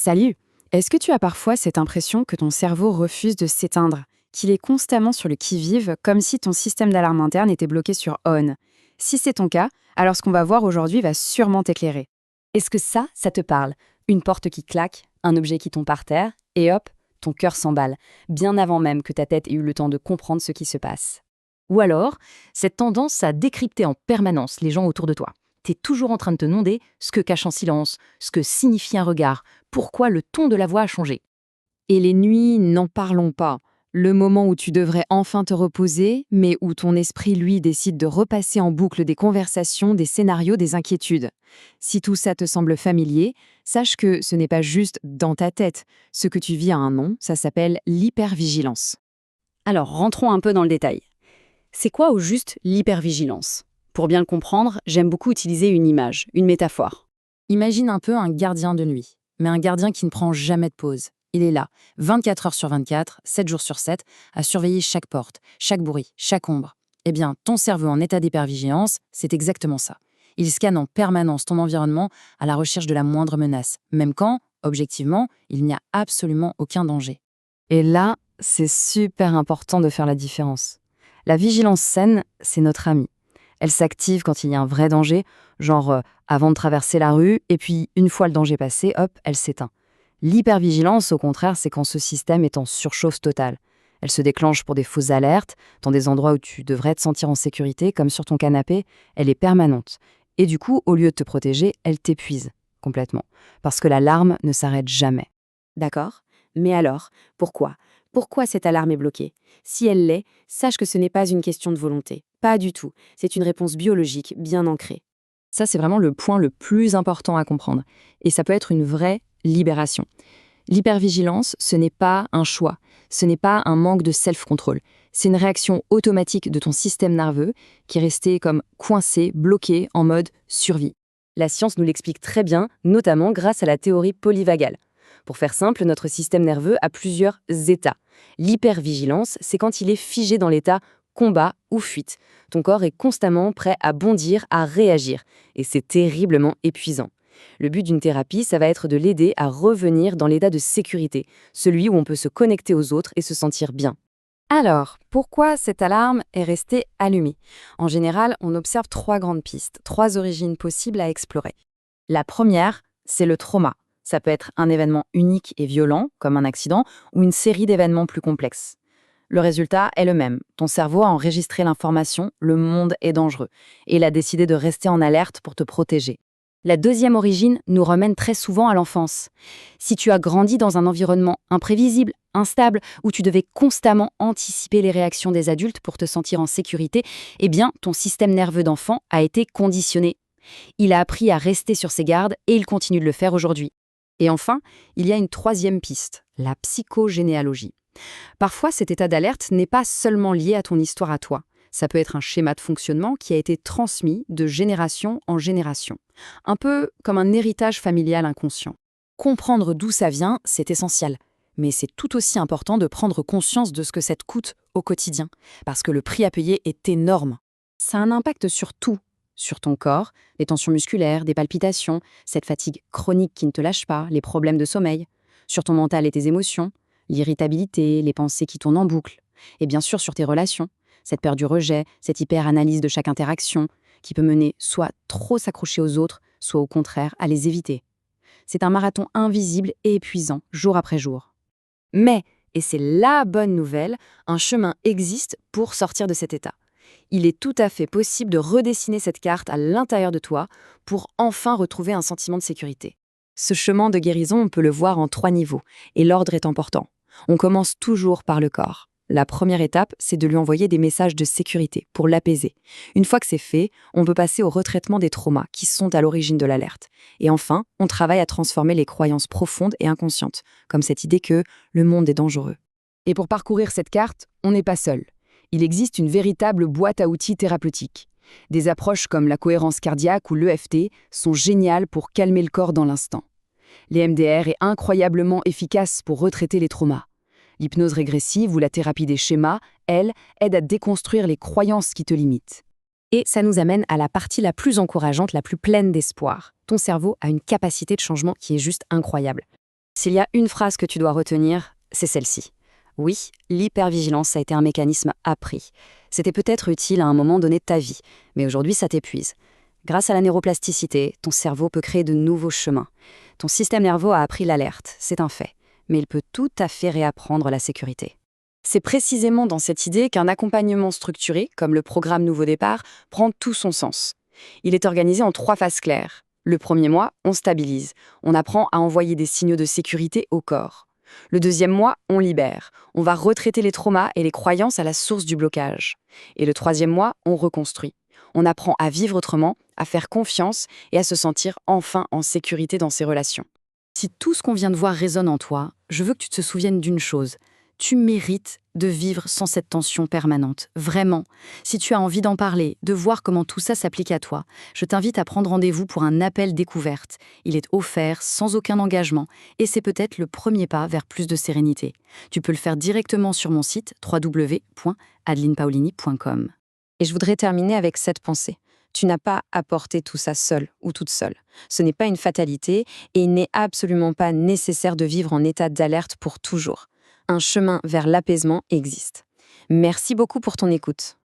Salut! Est-ce que tu as parfois cette impression que ton cerveau refuse de s'éteindre, qu'il est constamment sur le qui-vive, comme si ton système d'alarme interne était bloqué sur on? Si c'est ton cas, alors ce qu'on va voir aujourd'hui va sûrement t'éclairer. Est-ce que ça te parle? Une porte qui claque, un objet qui tombe par terre, et hop, ton cœur s'emballe, bien avant même que ta tête ait eu le temps de comprendre ce qui se passe. Ou alors, cette tendance à décrypter en permanence les gens autour de toi. T'es toujours en train de te demander ce que cache un silence, ce que signifie un regard, pourquoi le ton de la voix a changé. Et les nuits, n'en parlons pas. Le moment où tu devrais enfin te reposer, mais où ton esprit, lui, décide de repasser en boucle des conversations, des scénarios, des inquiétudes. Si tout ça te semble familier, sache que ce n'est pas juste dans ta tête. Ce que tu vis a un nom, ça s'appelle l'hypervigilance. Alors, rentrons un peu dans le détail. C'est quoi au juste l'hypervigilance? Pour bien le comprendre, j'aime beaucoup utiliser une image, une métaphore. Imagine un peu un gardien de nuit, mais un gardien qui ne prend jamais de pause. Il est là, 24 heures sur 24, 7 jours sur 7, à surveiller chaque porte, chaque bruit, chaque ombre. Eh bien, ton cerveau en état d'hypervigilance, c'est exactement ça. Il scanne en permanence ton environnement à la recherche de la moindre menace, même quand, objectivement, il n'y a absolument aucun danger. Et là, c'est super important de faire la différence. La vigilance saine, c'est notre amie. Elle s'active quand il y a un vrai danger, genre avant de traverser la rue, et puis une fois le danger passé, hop, elle s'éteint. L'hypervigilance, au contraire, c'est quand ce système est en surchauffe totale. Elle se déclenche pour des fausses alertes, dans des endroits où tu devrais te sentir en sécurité, comme sur ton canapé, elle est permanente. Et du coup, au lieu de te protéger, elle t'épuise complètement. Parce que l'alarme ne s'arrête jamais. D'accord. Mais alors, pourquoi? Pourquoi cette alarme est bloquée? Si elle l'est, sache que ce n'est pas une question de volonté. Pas du tout. C'est une réponse biologique bien ancrée. Ça, c'est vraiment le point le plus important à comprendre. Et ça peut être une vraie libération. L'hypervigilance, ce n'est pas un choix, ce n'est pas un manque de self-control. C'est une réaction automatique de ton système nerveux qui est resté comme coincé, bloqué, en mode survie. La science nous l'explique très bien, notamment grâce à la théorie polyvagale. Pour faire simple, notre système nerveux a plusieurs états. L'hypervigilance, c'est quand il est figé dans l'état combat ou fuite. Ton corps est constamment prêt à bondir, à réagir. Et c'est terriblement épuisant. Le but d'une thérapie, ça va être de l'aider à revenir dans l'état de sécurité, celui où on peut se connecter aux autres et se sentir bien. Alors, pourquoi cette alarme est restée allumée? En général, on observe 3 grandes pistes, 3 origines possibles à explorer. La première, c'est le trauma. Ça peut être un événement unique et violent, comme un accident, ou une série d'événements plus complexes. Le résultat est le même. Ton cerveau a enregistré l'information, le monde est dangereux, et il a décidé de rester en alerte pour te protéger. La deuxième origine nous ramène très souvent à l'enfance. Si tu as grandi dans un environnement imprévisible, instable, où tu devais constamment anticiper les réactions des adultes pour te sentir en sécurité, eh bien, ton système nerveux d'enfant a été conditionné. Il a appris à rester sur ses gardes et il continue de le faire aujourd'hui. Et enfin, il y a une troisième piste, la psychogénéalogie. Parfois, cet état d'alerte n'est pas seulement lié à ton histoire à toi. Ça peut être un schéma de fonctionnement qui a été transmis de génération en génération. Un peu comme un héritage familial inconscient. Comprendre d'où ça vient, c'est essentiel. Mais c'est tout aussi important de prendre conscience de ce que ça te coûte au quotidien. Parce que le prix à payer est énorme. Ça a un impact sur tout. Sur ton corps, les tensions musculaires, des palpitations, cette fatigue chronique qui ne te lâche pas, les problèmes de sommeil. Sur ton mental et tes émotions, l'irritabilité, les pensées qui tournent en boucle. Et bien sûr sur tes relations. Cette peur du rejet, cette hyper-analyse de chaque interaction, qui peut mener soit trop s'accrocher aux autres, soit au contraire à les éviter. C'est un marathon invisible et épuisant, jour après jour. Mais, et c'est la bonne nouvelle, un chemin existe pour sortir de cet état. Il est tout à fait possible de redessiner cette carte à l'intérieur de toi pour enfin retrouver un sentiment de sécurité. Ce chemin de guérison, on peut le voir en 3 niveaux, et l'ordre est important. On commence toujours par le corps. La première étape, c'est de lui envoyer des messages de sécurité pour l'apaiser. Une fois que c'est fait, on peut passer au retraitement des traumas qui sont à l'origine de l'alerte. Et enfin, on travaille à transformer les croyances profondes et inconscientes, comme cette idée que le monde est dangereux. Et pour parcourir cette carte, on n'est pas seul. Il existe une véritable boîte à outils thérapeutique. Des approches comme la cohérence cardiaque ou l'EFT sont géniales pour calmer le corps dans l'instant. L'EMDR est incroyablement efficace pour retraiter les traumas. L'hypnose régressive ou la thérapie des schémas, elle, aide à déconstruire les croyances qui te limitent. Et ça nous amène à la partie la plus encourageante, la plus pleine d'espoir. Ton cerveau a une capacité de changement qui est juste incroyable. S'il y a une phrase que tu dois retenir, c'est celle-ci. Oui, l'hypervigilance a été un mécanisme appris. C'était peut-être utile à un moment donné de ta vie, mais aujourd'hui ça t'épuise. Grâce à la neuroplasticité, ton cerveau peut créer de nouveaux chemins. Ton système nerveux a appris l'alerte, c'est un fait, mais il peut tout à fait réapprendre la sécurité. C'est précisément dans cette idée qu'un accompagnement structuré, comme le programme Nouveau Départ, prend tout son sens. Il est organisé en 3 phases claires. Le premier mois, on stabilise. On apprend à envoyer des signaux de sécurité au corps. Le deuxième mois, on libère. On va retraiter les traumas et les croyances à la source du blocage. Et le troisième mois, on reconstruit. On apprend à vivre autrement, à faire confiance et à se sentir enfin en sécurité dans ses relations. Si tout ce qu'on vient de voir résonne en toi, je veux que tu te souviennes d'une chose. Tu mérites de vivre sans cette tension permanente, vraiment. Si tu as envie d'en parler, de voir comment tout ça s'applique à toi, je t'invite à prendre rendez-vous pour un appel découverte. Il est offert sans aucun engagement et c'est peut-être le premier pas vers plus de sérénité. Tu peux le faire directement sur mon site www.adelinepaolini.com. Et je voudrais terminer avec cette pensée. Tu n'as pas à porter tout ça seul ou toute seule. Ce n'est pas une fatalité et il n'est absolument pas nécessaire de vivre en état d'alerte pour toujours. Un chemin vers l'apaisement existe. Merci beaucoup pour ton écoute.